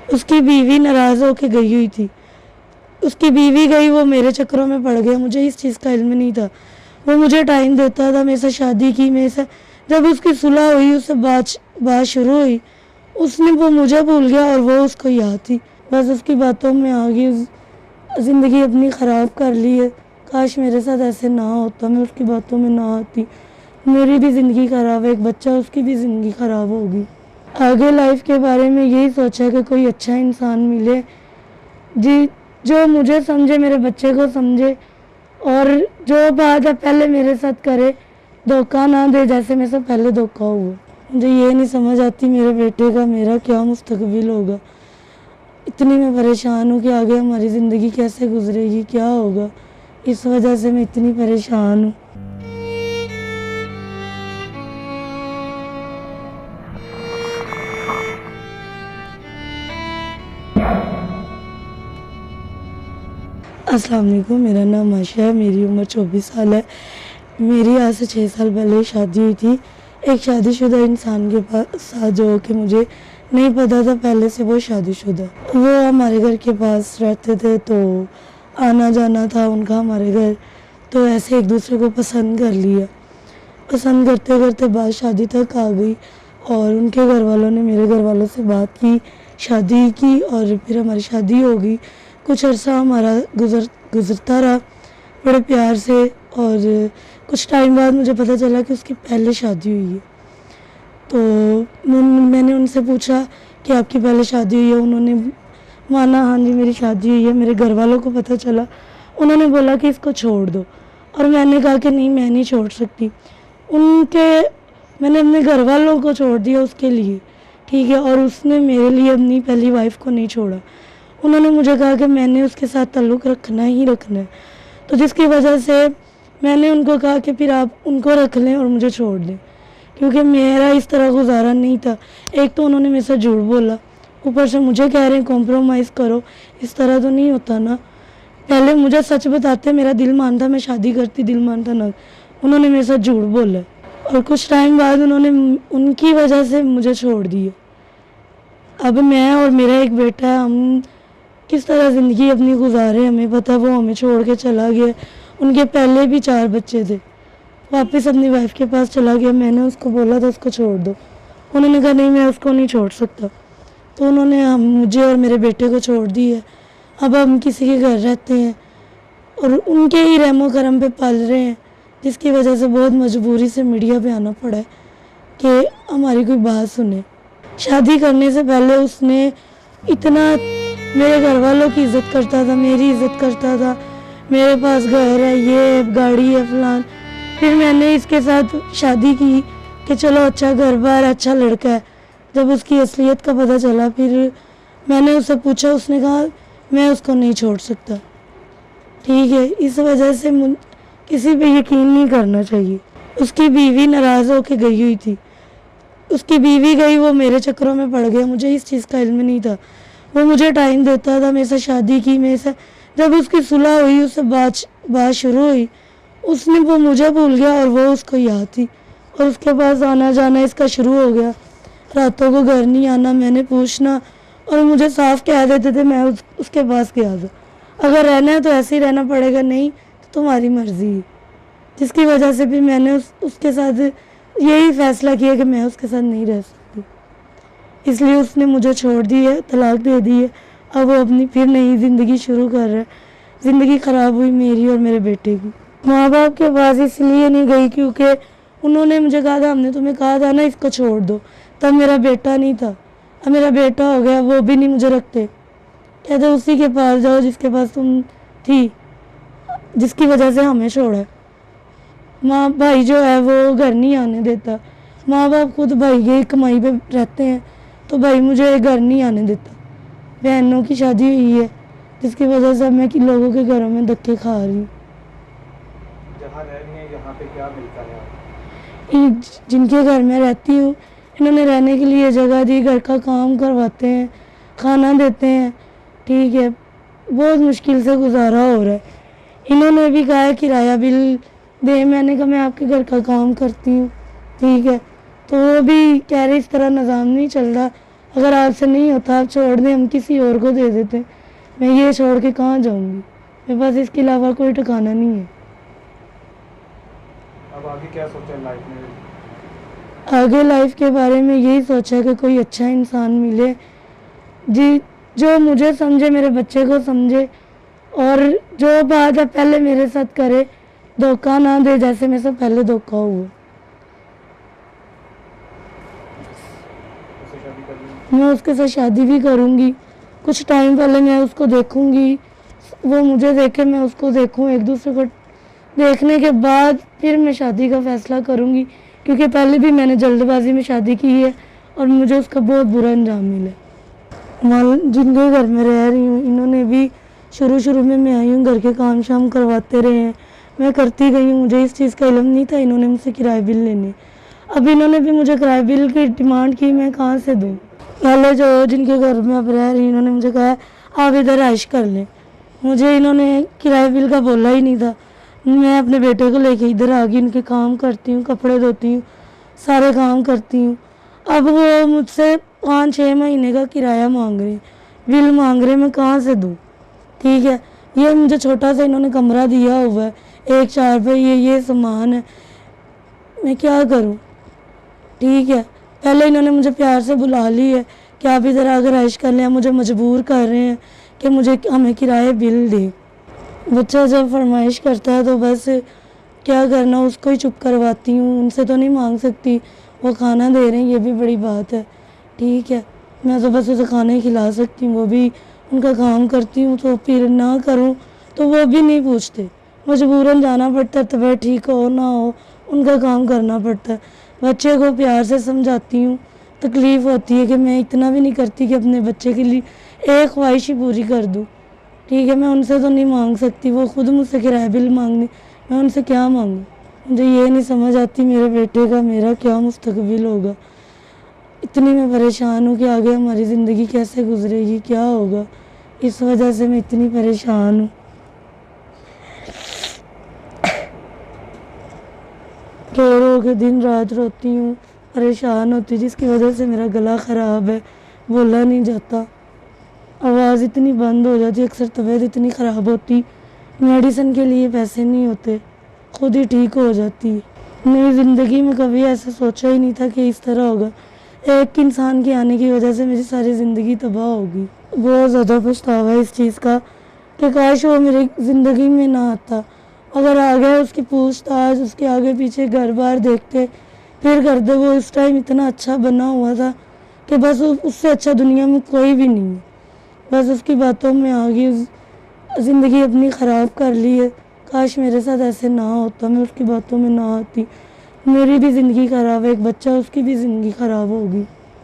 اس کی بیوی ناراض ہو کے گئی ہوئی تھی. اس کی بیوی گئی, وہ میرے چکروں میں پڑ گیا. مجھے اس چیز کا علم نہیں تھا. وہ مجھے ٹائم دیتا تھا, میرے سے شادی کی, میرے سے جب اس کی صلح ہوئی, اس سے بات شروع ہوئی, اس نے وہ مجھے بھول گیا اور وہ اس کو یاد تھی. بس اس کی باتوں میں آ گئی, زندگی اپنی خراب کر لی ہے. کاش میرے ساتھ ایسے نہ ہوتا, میں اس کی باتوں میں نہ آتی. میری بھی زندگی خراب ہے, ایک بچہ, اس کی بھی زندگی خراب ہوگی. آگے لائف کے بارے میں یہی سوچا کہ کوئی اچھا انسان ملے جو مجھے سمجھے, میرے بچے کو سمجھے, اور جو بات ہے پہلے میرے ساتھ کرے, دھوکہ نہ دے جیسے میرے سے پہلے دھوکہ ہوا. مجھے یہ نہیں سمجھ آتی میرے بیٹے کا میرا کیا مستقبل ہوگا. اتنی میں پریشان ہوں کہ آگے ہماری زندگی کیسے گزرے گی, کیا ہوگا. اس وجہ سے میں اتنی پریشان ہوں. السلام علیکم, میرا نام عائشہ ہے, میری عمر 24 سال ہے. میری آج سے 6 سال پہلے شادی ہوئی تھی ایک شادی شدہ انسان کے ساتھ, جو کہ مجھے نہیں پتا تھا پہلے سے وہ شادی شدہ. وہ ہمارے گھر کے پاس رہتے تھے, تو آنا جانا تھا ان کا ہمارے گھر, تو ایسے ایک دوسرے کو پسند کر لیا. پسند کرتے کرتے بات شادی تک آ گئی, اور ان کے گھر والوں نے میرے گھر والوں سے بات کی, شادی کی, اور پھر ہماری شادی ہو گئی. کچھ عرصہ ہمارا گزرتا رہا بڑے پیار سے, اور کچھ ٹائم بعد مجھے پتہ چلا کہ اس کی پہلے شادی ہوئی ہے. تو میں نے ان سے پوچھا کہ آپ کی پہلے شادی ہوئی ہے. انہوں نے مانا ہاں جی میری شادی ہوئی ہے. میرے گھر والوں کو پتہ چلا, انہوں نے بولا کہ اس کو چھوڑ دو, اور میں نے کہا کہ نہیں, میں نہیں چھوڑ سکتی. میں نے اپنے گھر والوں کو چھوڑ دیا اس کے لیے, ٹھیک ہے, اور اس نے میرے لیے اپنی پہلی وائف کو نہیں چھوڑا. انہوں نے مجھے کہا کہ میں نے اس کے ساتھ تعلق رکھنا ہی رکھنا ہے. تو جس کی وجہ سے میں نے ان کو کہا کہ پھر آپ ان کو رکھ لیں اور مجھے چھوڑ دیں, کیونکہ میرا اس طرح گزارا نہیں تھا. ایک تو انہوں نے میرے سے جھوٹ بولا, اوپر سے مجھے کہہ رہے ہیں کمپرومائز کرو. اس طرح تو نہیں ہوتا نا. پہلے مجھے سچ بتاتے, میرا دل مانتا, میں شادی کرتی, دل مانتا نہ. انہوں نے میرے ساتھ جھوٹ بولا, اور کچھ ٹائم بعد انہوں نے ان کی وجہ سے مجھے چھوڑ دیا. اب میں اور میرا ایک بیٹا ہے, ہم کس طرح زندگی اپنی گزارے ہمیں پتہ. وہ ہمیں چھوڑ کے چلا گیا. ان کے پہلے بھی 4 بچے تھے, واپس اپنی وائف کے پاس چلا گیا. میں نے اس کو بولا تھا اس کو چھوڑ دو, انہوں نے کہا نہیں میں اس کو نہیں چھوڑ سکتا. تو انہوں نے مجھے اور میرے بیٹے کو چھوڑ دی ہے. اب ہم کسی کے گھر رہتے ہیں, اور ان کے ہی رحم و کرم پہ پال رہے ہیں, جس کی وجہ سے بہت مجبوری سے میڈیا پہ آنا پڑا ہے کہ ہماری کوئی بات سنے. شادی کرنے سے پہلے اس نے اتنا میرے گھر والوں کی عزت کرتا تھا, میری عزت کرتا تھا, میرے پاس گھر ہے, یہ گاڑی ہے, فلان. پھر میں نے اس کے ساتھ شادی کی کہ چلو اچھا گھر بار, اچھا لڑکا ہے. جب اس کی اصلیت کا پتہ چلا, پھر میں نے اس سے پوچھا, اس نے کہا میں اس کو نہیں چھوڑ سکتا. ٹھیک ہے, اس وجہ سے کسی پہ یقین نہیں کرنا چاہیے. اس کی بیوی ناراض ہو کے گئی ہوئی تھی. اس کی بیوی گئی, وہ میرے چکروں میں پڑ گیا. مجھے اس چیز کا علم نہیں تھا. وہ مجھے ٹائم دیتا تھا, میرے سے شادی کی, میرے سے جب اس کی صلح ہوئی, اس سے بات شروع ہوئی, اس نے وہ مجھے بھول گیا اور وہ اس کو یاد تھی. اور اس کے پاس آنا جانا اس کا شروع ہو گیا. راتوں کو گھر نہیں آنا, میں نے پوچھنا, اور مجھے صاف کہہ دیتے تھے میں اس کے پاس گیا تھا, اگر رہنا ہے تو ایسے ہی رہنا پڑے گا, نہیں تو تمہاری مرضی ہے. جس کی وجہ سے پھر میں نے اس کے ساتھ یہی فیصلہ کیا کہ میں اس کے ساتھ نہیں رہ سکتی. اس لیے اس نے مجھے چھوڑ دی ہے, طلاق دے دی ہے. اب وہ اپنی پھر نئی زندگی شروع کر رہا ہے. زندگی خراب ہوئی میری اور میرے بیٹے کی. ماں باپ کے پاس اس لیے نہیں گئی کیونکہ انہوں نے مجھے کہا تھا, ہم نے تمہیں کہا تھا نا اس کو چھوڑ دو. تب میرا بیٹا نہیں تھا, اب میرا بیٹا ہو گیا, وہ بھی نہیں مجھے رکھتے. کہتے اسی کے پاس جاؤ جس کے پاس تم تھی, جس کی وجہ سے ہمیں چھوڑا. بھائی جو ہے وہ گھر نہیں آنے دیتا. ماں باپ خود بھائی کی کمائی پہ رہتے ہیں, تو بھائی مجھے گھر نہیں آنے دیتا. بہنوں کی شادی ہوئی ہے, جس کی وجہ سے میں لوگوں کے گھروں میں دھکے کھا رہی ہوں. جہاں رہ رہی ہیں یہاں پہ کیا ملتا ہے؟ جن کے گھر میں رہتی ہوں, انہوں نے رہنے کے لیے جگہ دی, گھر کا کام کرواتے ہیں, کھانا دیتے ہیں. ٹھیک ہے, بہت مشکل سے گزارا ہو رہا ہے. انہوں نے بھی کہا ہے کرایہ بل دے, میں نے کہا میں آپ کے گھر کا کام کرتی ہوں. ٹھیک ہے, تو وہ بھی کہہ رہے اس طرح نظام نہیں چل رہا, اگر آپ سے نہیں ہوتا آپ چھوڑ دیں ہم کسی اور کو دے دیتے، میں یہ چھوڑ کے کہاں جاؤں گی، میرے پاس اس کے علاوہ کوئی ٹھکانہ نہیں ہے۔ اب آگے کیا سوچا لائف میں؟ آگے لائف کے بارے میں یہی سوچا کہ کوئی اچھا انسان ملے جی، جو مجھے سمجھے، میرے بچے کو سمجھے، اور جو بات ہے پہلے میرے ساتھ کرے، دھوکہ نہ دے جیسے میرے سے پہلے دھوکہ ہوا۔ اس سے شادی کر لیں؟ میں اس کے ساتھ شادی بھی کروں گی، کچھ ٹائم پہلے میں اس کو دیکھوں گی، وہ مجھے دیکھے میں اس کو دیکھوں، ایک دوسرے کو دیکھنے کے بعد پھر میں شادی کا فیصلہ کروں گی، کیونکہ پہلے بھی میں نے جلد بازی میں شادی کی ہے اور مجھے اس کا بہت برا انجام ملا۔ جن کے گھر میں رہ رہی ہوں انہوں نے بھی شروع میں آئی ہوں، گھر کے کام شام کرواتے رہے ہیں، میں کرتی گئی ہوں، مجھے اس چیز کا علم نہیں تھا، انہوں نے مجھ سے کرایہ بل لینے، اب انہوں نے بھی مجھے کرایہ بل کی ڈیمانڈ کی، میں کہاں سے دوں؟ پہلے جو جن کے گھر میں اب رہ رہی انہوں نے مجھے کہا آپ ادھر عائش کر لیں، مجھے انہوں نے کرایہ بل کا بولا ہی نہیں تھا، میں اپنے بیٹے کو لے کے ادھر آ گئی، ان کے کام کرتی ہوں، کپڑے دھوتی ہوں، سارے کام کرتی ہوں، اب وہ مجھ سے 5-6 مہینے کا کرایہ مانگ رہے ہیں، بل مانگ رہے ہیں، میں کہاں سے دوں؟ ٹھیک ہے، یہ مجھے چھوٹا سا انہوں نے کمرہ دیا ہوا ہے، 1 چارپائی یہ سامان ہے، میں کیا کروں؟ ٹھیک ہے، پہلے انہوں نے مجھے پیار سے بلا لی ہے کہ آپ ادھر آ کر عائش کر لیں، مجھے مجبور کر رہے ہیں کہ ہمیں کرایہ بل دے۔ بچہ جب فرمائش کرتا ہے تو بس کیا کرنا، اس کو ہی چپ کرواتی ہوں، ان سے تو نہیں مانگ سکتی، وہ کھانا دے رہے ہیں یہ بھی بڑی بات ہے، ٹھیک ہے، میں تو بس اسے کھانا ہی کھلا سکتی ہوں، وہ بھی ان کا کام کرتی ہوں، تو پھر نہ کروں تو وہ بھی نہیں پوچھتے، مجبوراً جانا پڑتا ہے، طبیعت ٹھیک ہو نہ ہو ان کا کام کرنا پڑتا ہے۔ بچے کو پیار سے سمجھاتی ہوں، تکلیف ہوتی ہے کہ میں اتنا بھی نہیں کرتی کہ اپنے بچے کے لیے ایک خواہش ہی پوری کر دوں، ٹھیک ہے، میں ان سے تو نہیں مانگ سکتی، وہ خود مجھ سے کرایہ بل مانگنی، میں ان سے کیا مانگوں؟ مجھے یہ نہیں سمجھ آتی میرے بیٹے کا میرا کیا مستقبل ہوگا، اتنی میں پریشان ہوں کہ آگے ہماری زندگی کیسے گزرے گی، کیا ہوگا، اس وجہ سے میں اتنی پریشان ہوں، رو کے دن رات روتی ہوں، پریشان ہوتی، جس کی وجہ سے میرا گلا خراب ہے، بولا نہیں جاتا، آواز اتنی بند ہو جاتی، اکثر طبیعت اتنی خراب ہوتی، میڈیسن کے لیے پیسے نہیں ہوتے، خود ہی ٹھیک ہو جاتی ہے۔ میری زندگی میں کبھی ایسا سوچا ہی نہیں تھا کہ اس طرح ہوگا، ایک انسان کے آنے کی وجہ سے میری ساری زندگی تباہ ہوگی۔ بہت زیادہ پچھتاوا ہے اس چیز کا کہ کاش وہ میری زندگی میں نہ آتا، اگر آ گیا اس کی پوچھ تاچھ، اس کے آگے پیچھے گھر بار دیکھتے پھر کرتے، وہ اس ٹائم اتنا اچھا بنا ہوا تھا کہ بس اس سے اچھا دنیا میں کوئی بھی نہیں ہے، بس اس کی باتوں میں آ گئی، زندگی اپنی خراب کر لی ہے، کاش میرے ساتھ ایسے نہ ہوتا، میں اس کی باتوں میں نہ آتی، میری بھی زندگی خراب ہے، ایک بچہ اس کی بھی زندگی خراب ہوگی۔